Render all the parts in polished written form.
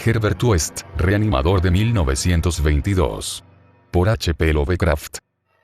Herbert West, reanimador de 1922. Por H. P. Lovecraft.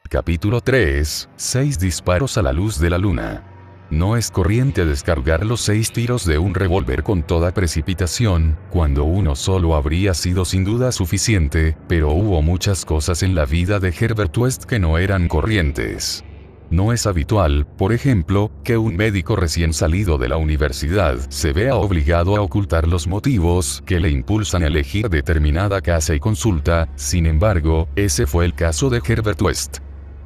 Capítulo 3, 6 disparos a la luz de la luna. No es corriente descargar los 6 tiros de un revólver con toda precipitación, cuando uno solo habría sido sin duda suficiente, pero hubo muchas cosas en la vida de Herbert West que no eran corrientes. No es habitual, por ejemplo, que un médico recién salido de la universidad se vea obligado a ocultar los motivos que le impulsan a elegir determinada casa y consulta. Sin embargo, ese fue el caso de Herbert West.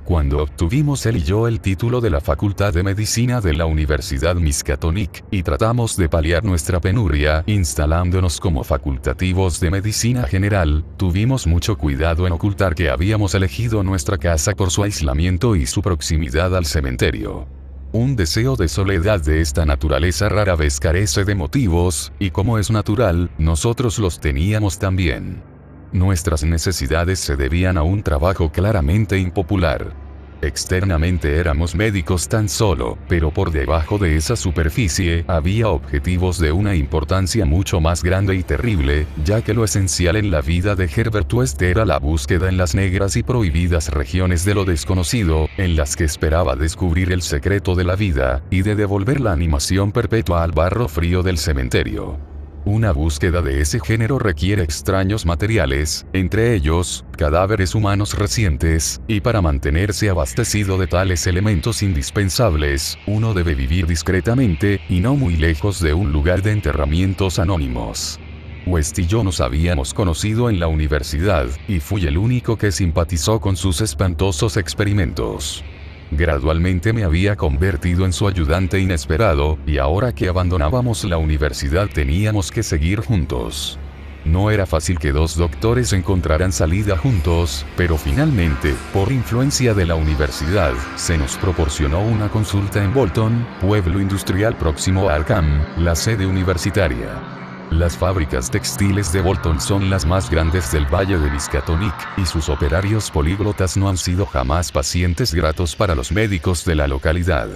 Cuando obtuvimos él y yo el título de la Facultad de Medicina de la Universidad Miskatonic, y tratamos de paliar nuestra penuria instalándonos como facultativos de medicina general, tuvimos mucho cuidado en ocultar que habíamos elegido nuestra casa por su aislamiento y su proximidad al cementerio. Un deseo de soledad de esta naturaleza rara vez carece de motivos, y como es natural, nosotros los teníamos también. Nuestras necesidades se debían a un trabajo claramente impopular. Externamente éramos médicos tan solo, pero por debajo de esa superficie había objetivos de una importancia mucho más grande y terrible, ya que lo esencial en la vida de Herbert West era la búsqueda en las negras y prohibidas regiones de lo desconocido, en las que esperaba descubrir el secreto de la vida, y de devolver la animación perpetua al barro frío del cementerio. Una búsqueda de ese género requiere extraños materiales, entre ellos, cadáveres humanos recientes, y para mantenerse abastecido de tales elementos indispensables, uno debe vivir discretamente, y no muy lejos de un lugar de enterramientos anónimos. West y yo nos habíamos conocido en la universidad, y fui el único que simpatizó con sus espantosos experimentos. Gradualmente me había convertido en su ayudante inesperado, y ahora que abandonábamos la universidad teníamos que seguir juntos. No era fácil que 2 doctores encontraran salida juntos, pero finalmente, por influencia de la universidad, se nos proporcionó una consulta en Bolton, pueblo industrial próximo a Arkham, la sede universitaria. Las fábricas textiles de Bolton son las más grandes del Valle de Miskatonic, y sus operarios políglotas no han sido jamás pacientes gratos para los médicos de la localidad.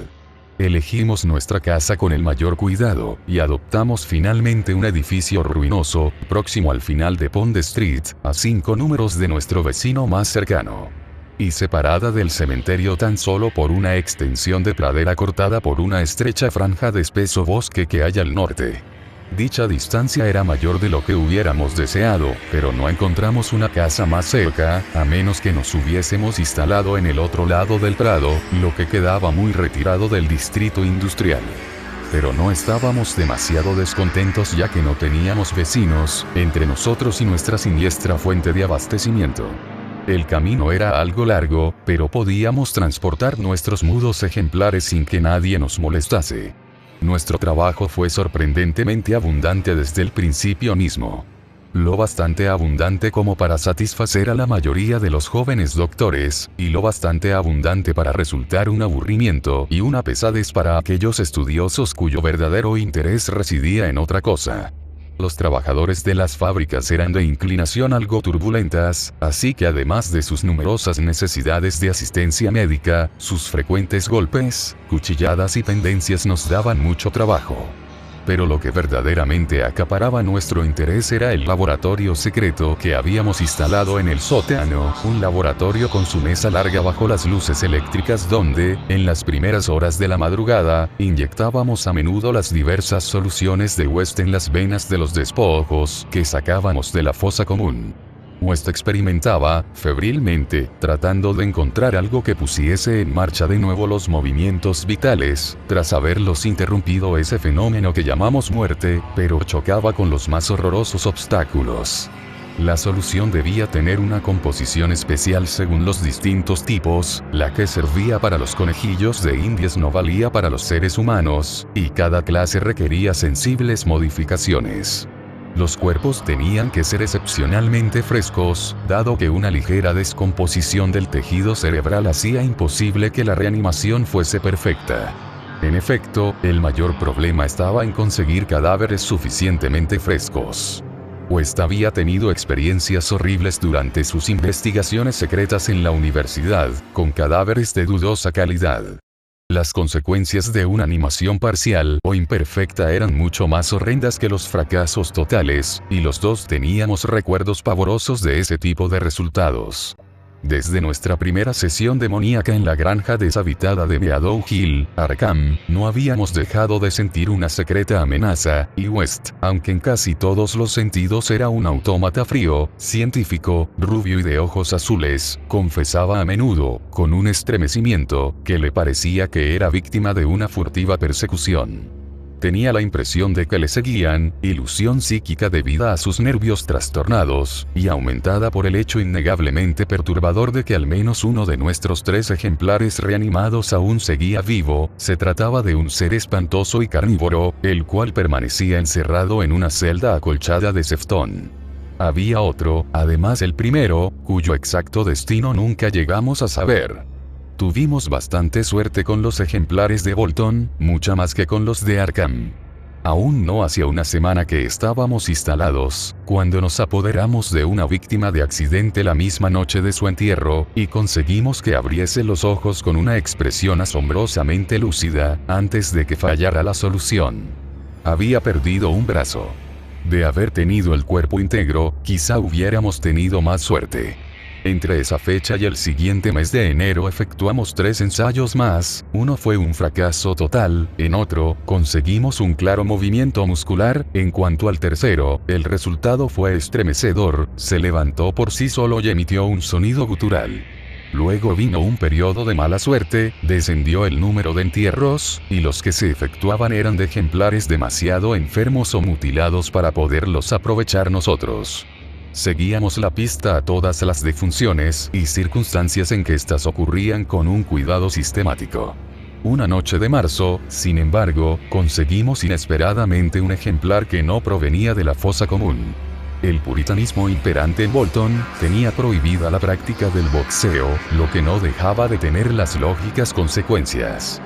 Elegimos nuestra casa con el mayor cuidado, y adoptamos finalmente un edificio ruinoso, próximo al final de Pond Street, a 5 números de nuestro vecino más cercano. Y separada del cementerio tan solo por una extensión de pradera cortada por una estrecha franja de espeso bosque que hay al norte. Dicha distancia era mayor de lo que hubiéramos deseado, pero no encontramos una casa más cerca, a menos que nos hubiésemos instalado en el otro lado del prado, lo que quedaba muy retirado del distrito industrial. Pero no estábamos demasiado descontentos ya que no teníamos vecinos, entre nosotros y nuestra siniestra fuente de abastecimiento. El camino era algo largo, pero podíamos transportar nuestros mudos ejemplares sin que nadie nos molestase. Nuestro trabajo fue sorprendentemente abundante desde el principio mismo. Lo bastante abundante como para satisfacer a la mayoría de los jóvenes doctores, y lo bastante abundante para resultar un aburrimiento y una pesadez para aquellos estudiosos cuyo verdadero interés residía en otra cosa. Los trabajadores de las fábricas eran de inclinación algo turbulentas, así que además de sus numerosas necesidades de asistencia médica, sus frecuentes golpes, cuchilladas y pendencias nos daban mucho trabajo. Pero lo que verdaderamente acaparaba nuestro interés era el laboratorio secreto que habíamos instalado en el sótano, un laboratorio con su mesa larga bajo las luces eléctricas donde, en las primeras horas de la madrugada, inyectábamos a menudo las diversas soluciones de West en las venas de los despojos que sacábamos de la fosa común. West experimentaba, febrilmente, tratando de encontrar algo que pusiese en marcha de nuevo los movimientos vitales, tras haberlos interrumpido ese fenómeno que llamamos muerte, pero chocaba con los más horrorosos obstáculos. La solución debía tener una composición especial según los distintos tipos, la que servía para los conejillos de indias no valía para los seres humanos, y cada clase requería sensibles modificaciones. Los cuerpos tenían que ser excepcionalmente frescos, dado que una ligera descomposición del tejido cerebral hacía imposible que la reanimación fuese perfecta. En efecto, el mayor problema estaba en conseguir cadáveres suficientemente frescos. West había tenido experiencias horribles durante sus investigaciones secretas en la universidad, con cadáveres de dudosa calidad. Las consecuencias de una animación parcial o imperfecta eran mucho más horrendas que los fracasos totales, y los dos teníamos recuerdos pavorosos de ese tipo de resultados. Desde nuestra primera sesión demoníaca en la granja deshabitada de Meadow Hill, Arkham, no habíamos dejado de sentir una secreta amenaza, y West, aunque en casi todos los sentidos era un autómata frío, científico, rubio y de ojos azules, confesaba a menudo, con un estremecimiento, que le parecía que era víctima de una furtiva persecución. Tenía la impresión de que le seguían, ilusión psíquica debida a sus nervios trastornados, y aumentada por el hecho innegablemente perturbador de que al menos uno de nuestros 3 ejemplares reanimados aún seguía vivo. Se trataba de un ser espantoso y carnívoro, el cual permanecía encerrado en una celda acolchada de Sefton. Había otro, además del primero, cuyo exacto destino nunca llegamos a saber. Tuvimos bastante suerte con los ejemplares de Bolton, mucha más que con los de Arkham. Aún no hacía una semana que estábamos instalados, cuando nos apoderamos de una víctima de accidente la misma noche de su entierro, y conseguimos que abriese los ojos con una expresión asombrosamente lúcida, antes de que fallara la solución. Había perdido un brazo. De haber tenido el cuerpo íntegro, quizá hubiéramos tenido más suerte. Entre esa fecha y el siguiente mes de enero efectuamos 3 ensayos más, uno fue un fracaso total, en otro, conseguimos un claro movimiento muscular, en cuanto al tercero, el resultado fue estremecedor, se levantó por sí solo y emitió un sonido gutural. Luego vino un periodo de mala suerte, descendió el número de entierros, y los que se efectuaban eran de ejemplares demasiado enfermos o mutilados para poderlos aprovechar nosotros. Seguíamos la pista a todas las defunciones y circunstancias en que éstas ocurrían con un cuidado sistemático. Una noche de marzo, sin embargo, conseguimos inesperadamente un ejemplar que no provenía de la fosa común. El puritanismo imperante en Bolton tenía prohibida la práctica del boxeo, lo que no dejaba de tener las lógicas consecuencias.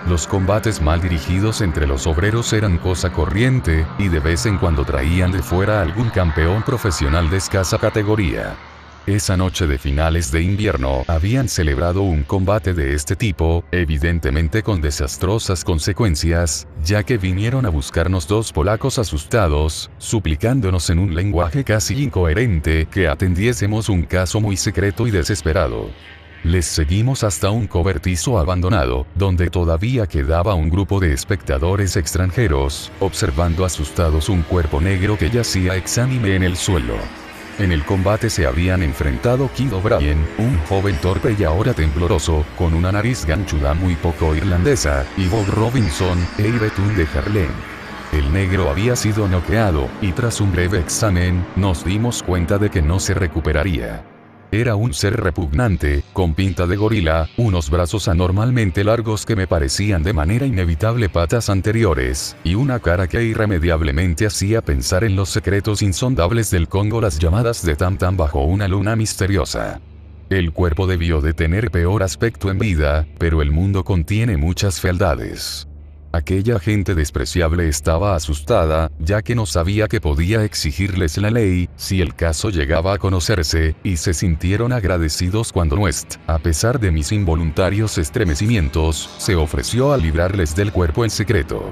Los combates mal dirigidos entre los obreros eran cosa corriente, y de vez en cuando traían de fuera algún campeón profesional de escasa categoría. Esa noche de finales de invierno habían celebrado un combate de este tipo, evidentemente con desastrosas consecuencias, ya que vinieron a buscarnos 2 polacos asustados, suplicándonos en un lenguaje casi incoherente que atendiésemos un caso muy secreto y desesperado. Les seguimos hasta un cobertizo abandonado, donde todavía quedaba un grupo de espectadores extranjeros, observando asustados un cuerpo negro que yacía exánime en el suelo. En el combate se habían enfrentado Kid O'Brien, un joven torpe y ahora tembloroso, con una nariz ganchuda muy poco irlandesa, y Bob Robinson, el betún de Harlem. El negro había sido noqueado, y tras un breve examen, nos dimos cuenta de que no se recuperaría. Era un ser repugnante, con pinta de gorila, unos brazos anormalmente largos que me parecían de manera inevitable patas anteriores, y una cara que irremediablemente hacía pensar en los secretos insondables del Congo, las llamadas de Tam Tam bajo una luna misteriosa. El cuerpo debió de tener peor aspecto en vida, pero el mundo contiene muchas fealdades. Aquella gente despreciable estaba asustada, ya que no sabía que podía exigirles la ley, si el caso llegaba a conocerse, y se sintieron agradecidos cuando West, a pesar de mis involuntarios estremecimientos, se ofreció a librarles del cuerpo en secreto.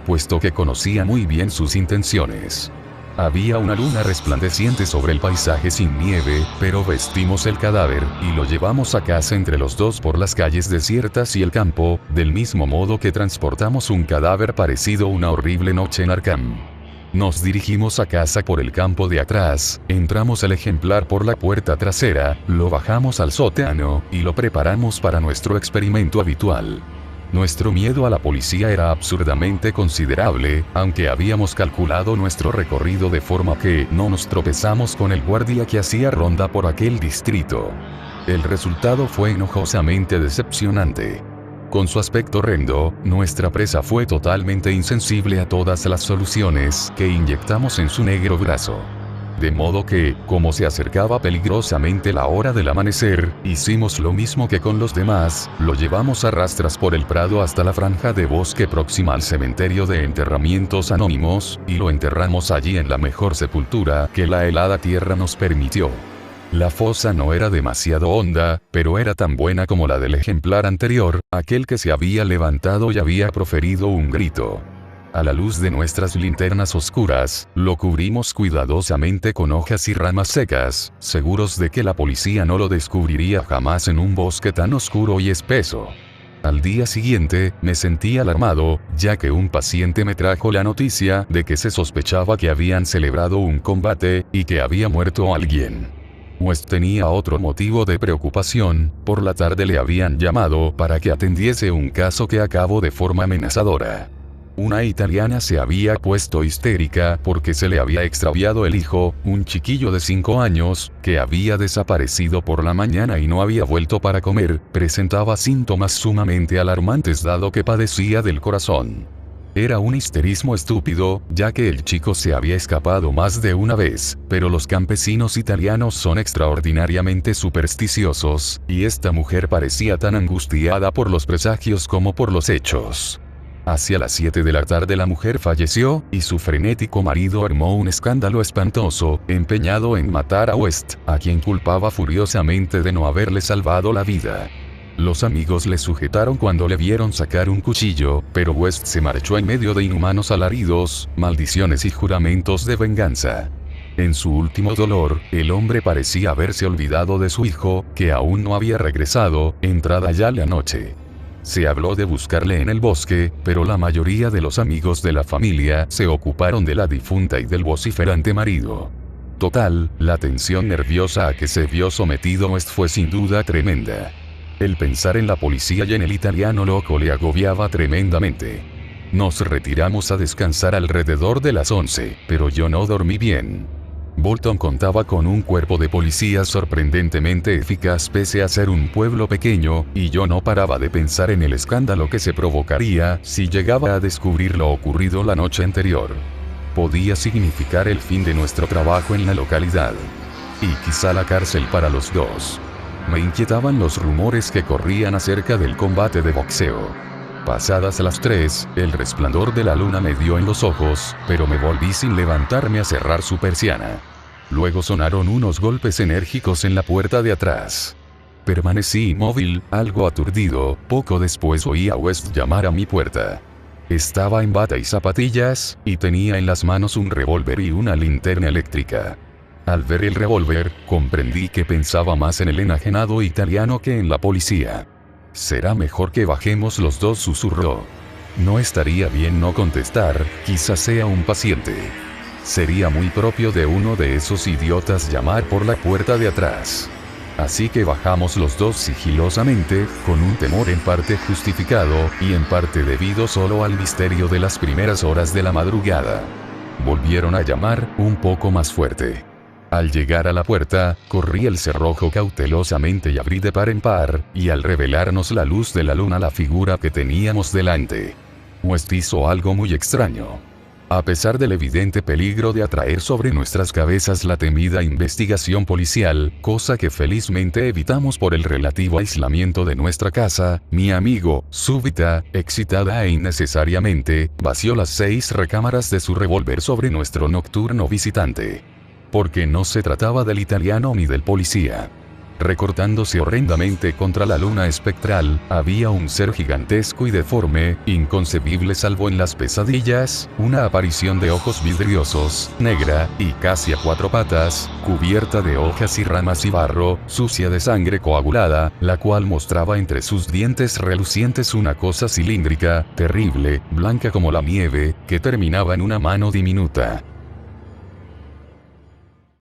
Puesto que conocía muy bien sus intenciones. Había una luna resplandeciente sobre el paisaje sin nieve, pero vestimos el cadáver, y lo llevamos a casa entre los 2 por las calles desiertas y el campo, del mismo modo que transportamos un cadáver parecido una horrible noche en Arkham. Nos dirigimos a casa por el campo de atrás, entramos el ejemplar por la puerta trasera, lo bajamos al sótano, y lo preparamos para nuestro experimento habitual. Nuestro miedo a la policía era absurdamente considerable, aunque habíamos calculado nuestro recorrido de forma que no nos tropezamos con el guardia que hacía ronda por aquel distrito. El resultado fue enojosamente decepcionante. Con su aspecto horrendo, nuestra presa fue totalmente insensible a todas las soluciones que inyectamos en su negro brazo. De modo que, como se acercaba peligrosamente la hora del amanecer, hicimos lo mismo que con los demás, lo llevamos a rastras por el prado hasta la franja de bosque próxima al cementerio de enterramientos anónimos, y lo enterramos allí en la mejor sepultura que la helada tierra nos permitió. La fosa no era demasiado honda, pero era tan buena como la del ejemplar anterior, aquel que se había levantado y había proferido un grito. A la luz de nuestras linternas oscuras, lo cubrimos cuidadosamente con hojas y ramas secas, seguros de que la policía no lo descubriría jamás en un bosque tan oscuro y espeso. Al día siguiente, me sentí alarmado, ya que un paciente me trajo la noticia de que se sospechaba que habían celebrado un combate, y que había muerto alguien. West tenía otro motivo de preocupación. Por la tarde le habían llamado para que atendiese un caso que acabó de forma amenazadora. Una italiana se había puesto histérica porque se le había extraviado el hijo, un chiquillo de 5 años, que había desaparecido por la mañana y no había vuelto para comer. Presentaba síntomas sumamente alarmantes dado que padecía del corazón. Era un histerismo estúpido, ya que el chico se había escapado más de una vez, pero los campesinos italianos son extraordinariamente supersticiosos, y esta mujer parecía tan angustiada por los presagios como por los hechos. Hacia las 7 de la tarde la mujer falleció, y su frenético marido armó un escándalo espantoso, empeñado en matar a West, a quien culpaba furiosamente de no haberle salvado la vida. Los amigos le sujetaron cuando le vieron sacar un cuchillo, pero West se marchó en medio de inhumanos alaridos, maldiciones y juramentos de venganza. En su último dolor, el hombre parecía haberse olvidado de su hijo, que aún no había regresado, entrada ya la noche. Se habló de buscarle en el bosque, pero la mayoría de los amigos de la familia se ocuparon de la difunta y del vociferante marido. Total, la tensión nerviosa a que se vio sometido West fue sin duda tremenda. El pensar en la policía y en el italiano loco le agobiaba tremendamente. Nos retiramos a descansar alrededor de las 11, pero yo no dormí bien. Bolton contaba con un cuerpo de policías sorprendentemente eficaz pese a ser un pueblo pequeño, y yo no paraba de pensar en el escándalo que se provocaría si llegaba a descubrir lo ocurrido la noche anterior. Podía significar el fin de nuestro trabajo en la localidad. Y quizá la cárcel para los dos. Me inquietaban los rumores que corrían acerca del combate de boxeo. Pasadas las 3, el resplandor de la luna me dio en los ojos, pero me volví sin levantarme a cerrar su persiana. Luego sonaron unos golpes enérgicos en la puerta de atrás. Permanecí inmóvil, algo aturdido. Poco después oí a West llamar a mi puerta. Estaba en bata y zapatillas, y tenía en las manos un revólver y una linterna eléctrica. Al ver el revólver, comprendí que pensaba más en el enajenado italiano que en la policía. «Será mejor que bajemos los dos», susurró. No estaría bien no contestar, quizás sea un paciente. Sería muy propio de uno de esos idiotas llamar por la puerta de atrás. Así que bajamos los dos sigilosamente, con un temor en parte justificado, y en parte debido solo al misterio de las primeras horas de la madrugada. Volvieron a llamar, un poco más fuerte. Al llegar a la puerta, corrí el cerrojo cautelosamente y abrí de par en par, y al revelarnos la luz de la luna la figura que teníamos delante. West hizo algo muy extraño. A pesar del evidente peligro de atraer sobre nuestras cabezas la temida investigación policial, cosa que felizmente evitamos por el relativo aislamiento de nuestra casa, mi amigo, súbita, excitada e innecesariamente, vació las 6 recámaras de su revólver sobre nuestro nocturno visitante. Porque no se trataba del italiano ni del policía. Recortándose horrendamente contra la luna espectral, había un ser gigantesco y deforme, inconcebible salvo en las pesadillas, una aparición de ojos vidriosos, negra, y casi a 4 patas, cubierta de hojas y ramas y barro, sucia de sangre coagulada, la cual mostraba entre sus dientes relucientes una cosa cilíndrica, terrible, blanca como la nieve, que terminaba en una mano diminuta.